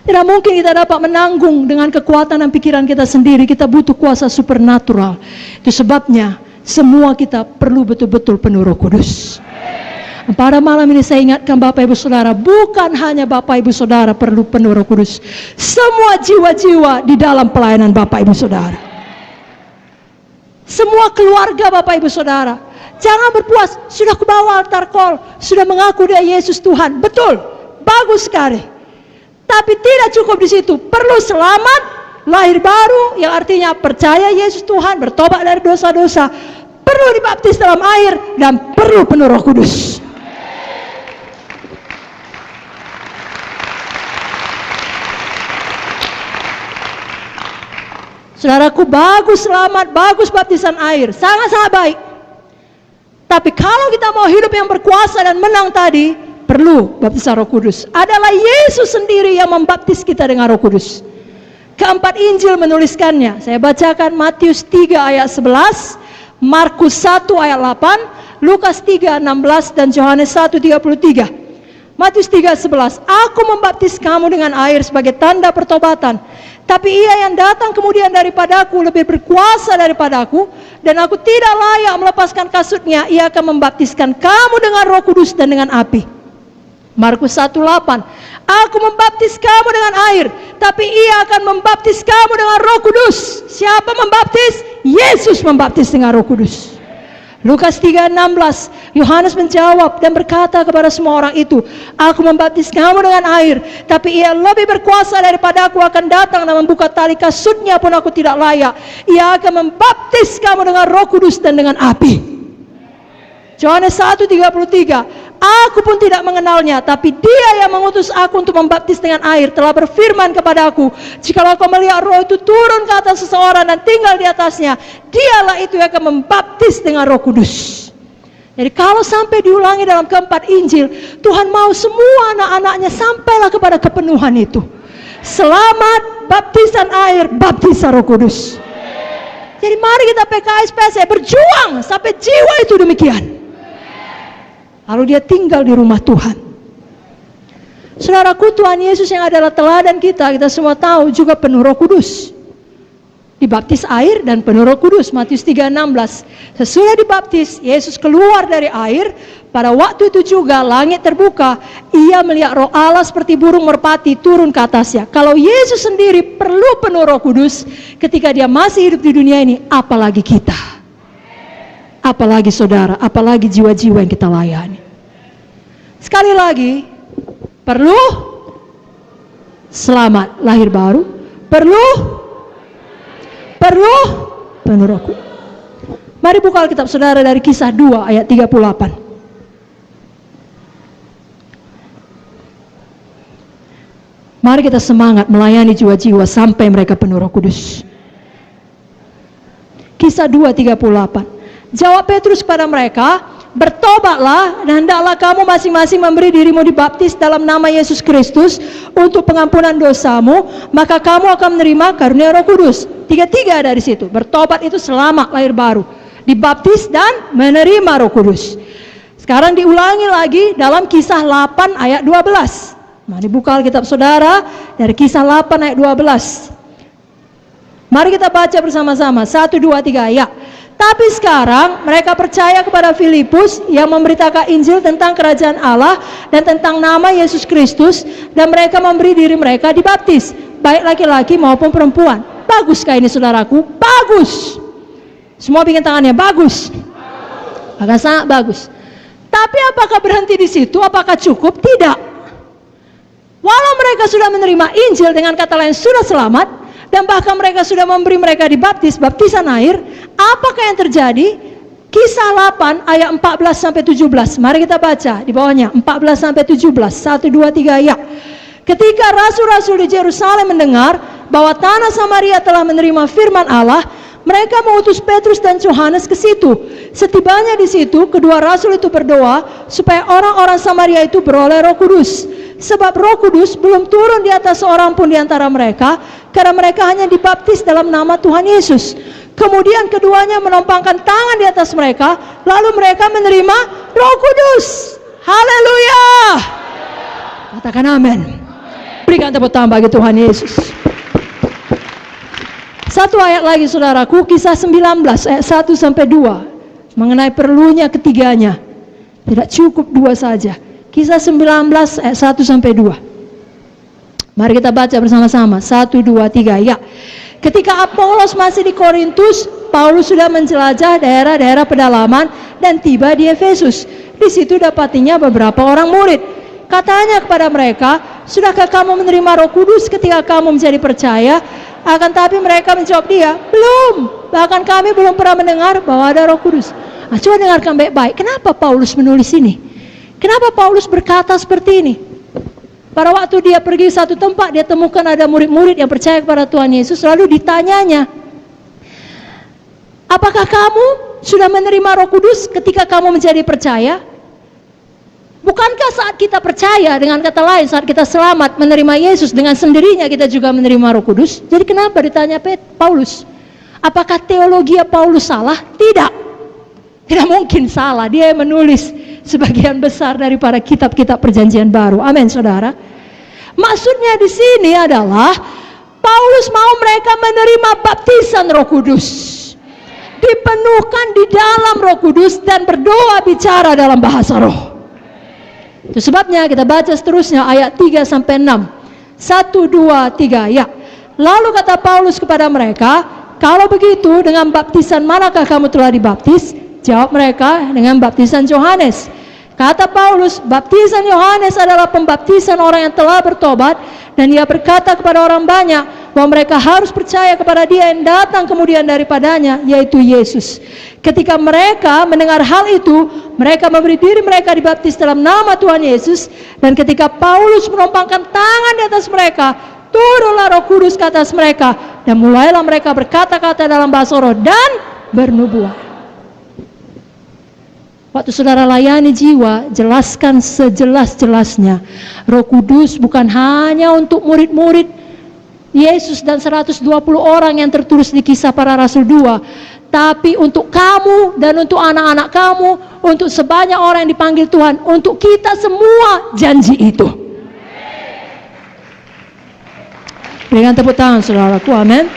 Tidak mungkin kita dapat menanggung dengan kekuatan dan pikiran kita sendiri. Kita butuh kuasa supernatural. Itu sebabnya semua kita perlu betul-betul penuh Roh Kudus. Pada malam ini saya ingatkan Bapak Ibu Saudara, bukan hanya Bapak Ibu Saudara perlu penuh Roh Kudus, semua jiwa-jiwa di dalam pelayanan Bapak Ibu Saudara, semua keluarga Bapak Ibu Saudara. Jangan berpuas, sudah kebawa altar call, sudah mengaku dia Yesus Tuhan, betul, bagus sekali. Tapi tidak cukup di situ, perlu selamat, lahir baru, yang artinya percaya Yesus Tuhan, bertobat dari dosa-dosa, perlu dibaptis dalam air, dan perlu penuh Roh Kudus. Saudaraku, bagus selamat, bagus baptisan air, sangat-sangat baik. Tapi kalau kita mau hidup yang berkuasa dan menang tadi, perlu baptisan Roh Kudus. Adalah Yesus sendiri yang membaptis kita dengan Roh Kudus. Keempat Injil menuliskannya. Saya bacakan Matius 3 ayat 11, Markus 1 ayat 8, Lukas 3 16, dan Yohanes 1 33. Matius 3:11, aku membaptis kamu dengan air sebagai tanda pertobatan, tapi ia yang datang kemudian daripadaku lebih berkuasa daripadaku, dan aku tidak layak melepaskan kasutnya. Ia akan membaptiskan kamu dengan Roh Kudus dan dengan api. Markus 1:8, aku membaptis kamu dengan air, tapi ia akan membaptis kamu dengan Roh Kudus. Siapa membaptis? Yesus membaptis dengan Roh Kudus. Lukas 3:16, Yohanes menjawab dan berkata kepada semua orang itu, aku membaptis kamu dengan air, tapi ia lebih berkuasa daripada aku akan datang dan membuka tali kasutnya pun aku tidak layak. Ia akan membaptis kamu dengan Roh Kudus dan dengan api. Yohanes 1:33, aku pun tidak mengenalnya, tapi dia yang mengutus aku untuk membaptis dengan air telah berfirman kepada aku, jikalau kau melihat Roh itu turun ke atas seseorang dan tinggal di atasnya, dialah itu yang akan membaptis dengan Roh Kudus. Jadi kalau sampai diulangi dalam keempat Injil, Tuhan mau semua anak-anaknya sampailah kepada kepenuhan itu. Selamat, baptisan air, baptisan Roh Kudus. Jadi mari kita PKS PSE berjuang sampai jiwa itu demikian. Lalu dia tinggal di rumah Tuhan. Saudaraku, Tuhan Yesus yang adalah teladan kita semua tahu juga penuh Roh Kudus. Dibaptis air dan penuh Roh Kudus. Matius 3:16. Sesudah dibaptis, Yesus keluar dari air. Pada waktu itu juga langit terbuka. Ia melihat Roh Allah seperti burung merpati turun ke atasnya. Kalau Yesus sendiri perlu penuh Roh Kudus ketika dia masih hidup di dunia ini, apalagi kita. Apalagi saudara, apalagi jiwa-jiwa yang kita layani. Sekali lagi, perlu selamat, lahir baru, perlu penuh Roh Kudus. Mari buka Alkitab saudara dari Kisah 2 ayat 38. Mari kita semangat melayani jiwa-jiwa sampai mereka penuh Roh Kudus. Kisah 2:38. Jawab Petrus kepada mereka, bertobatlah dan hendaklah kamu masing-masing memberi dirimu dibaptis dalam nama Yesus Kristus untuk pengampunan dosamu, maka kamu akan menerima karunia Roh Kudus. Tiga-tiga ada di situ. Bertobat itu selamat, lahir baru. Dibaptis dan menerima Roh Kudus. Sekarang diulangi lagi dalam Kisah 8 ayat 12. Mari buka Alkitab saudara dari Kisah 8 ayat 12. Mari kita baca bersama-sama. 1, 2, 3 ya. Tapi sekarang mereka percaya kepada Filipus yang memberitakan Injil tentang kerajaan Allah dan tentang nama Yesus Kristus, dan mereka memberi diri mereka dibaptis, baik laki-laki maupun perempuan. Baguskah ini saudaraku? Bagus. Semua bikin tangannya bagus. Agak sangat bagus. Tapi apakah berhenti di situ? Apakah cukup? Tidak. Walau mereka sudah menerima Injil, dengan kata lain sudah selamat, dan bahkan mereka sudah memberi mereka dibaptis, baptisan air, apakah yang terjadi? Kisah 8 ayat 14-17. Mari kita baca di bawahnya 14-17. 1, 2, 3 ya. Ketika rasul-rasul di Yerusalem mendengar bahwa tanah Samaria telah menerima firman Allah, mereka mengutus Petrus dan Yohanes ke situ. Setibanya di situ, kedua rasul itu berdoa supaya orang-orang Samaria itu beroleh Roh Kudus. Sebab Roh Kudus belum turun di atas seorang pun di antara mereka, karena mereka hanya dibaptis dalam nama Tuhan Yesus. Kemudian keduanya menumpangkan tangan di atas mereka, lalu mereka menerima Roh Kudus. Haleluya. Katakan amin. Berikan tepuk tangan bagi Tuhan Yesus. Satu ayat lagi saudaraku, Kisah 19 ayat 1 sampai 2. Mengenai perlunya ketiganya. Tidak cukup 2 saja. Kisah 19 ayat 1 sampai 2. Mari kita baca bersama-sama. 1, 2, 3. Ya. Ketika Apolos masih di Korintus, Paulus sudah menjelajah daerah-daerah pedalaman dan tiba di Efesus. Di situ dapatinya beberapa orang murid. Katanya kepada mereka, "Sudahkah kamu menerima Roh Kudus ketika kamu menjadi percaya?" Akan tapi mereka menjawab dia, "Belum. Bahkan kami belum pernah mendengar bahwa ada Roh Kudus." Nah, coba dengarkan baik-baik. Kenapa Paulus menulis ini? Kenapa Paulus berkata seperti ini? Pada waktu dia pergi satu tempat, dia temukan ada murid-murid yang percaya kepada Tuhan Yesus. Lalu ditanyanya, "Apakah kamu sudah menerima Roh Kudus ketika kamu menjadi percaya?" Bukankah saat kita percaya, dengan kata lain saat kita selamat menerima Yesus, dengan sendirinya kita juga menerima Roh Kudus? Jadi kenapa ditanya Paulus? Apakah teologi Paulus salah? Tidak. Tidak mungkin salah. Dia menulis sebagian besar daripada kitab-kitab perjanjian baru. Amin, saudara. Maksudnya di sini adalah Paulus mau mereka menerima baptisan Roh Kudus, dipenuhkan di dalam Roh Kudus dan berdoa bicara dalam bahasa roh. Itu sebabnya kita baca seterusnya ayat 3 sampai 6. 1, 2, 3. Ya. Lalu kata Paulus kepada mereka, "Kalau begitu dengan baptisan manakah kamu telah dibaptis?" Jawab mereka, "Dengan baptisan Yohanes." Kata Paulus, "Baptisan Yohanes adalah pembaptisan orang yang telah bertobat, dan ia berkata kepada orang banyak bahwa mereka harus percaya kepada Dia yang datang kemudian daripadanya, yaitu Yesus." Ketika mereka mendengar hal itu, mereka memberi diri mereka dibaptis dalam nama Tuhan Yesus. Dan ketika Paulus menumpangkan tangan di atas mereka, turunlah Roh Kudus ke atas mereka, dan mulailah mereka berkata-kata dalam bahasa roh dan bernubuat. Waktu saudara layani jiwa, jelaskan sejelas-jelasnya. Roh Kudus bukan hanya untuk murid-murid Yesus dan 120 orang yang tertulis di Kisah Para Rasul 2, tapi untuk kamu dan untuk anak-anak kamu, untuk sebanyak orang yang dipanggil Tuhan, untuk kita semua janji itu. Berikan tepuk tangan saudaraku, amin.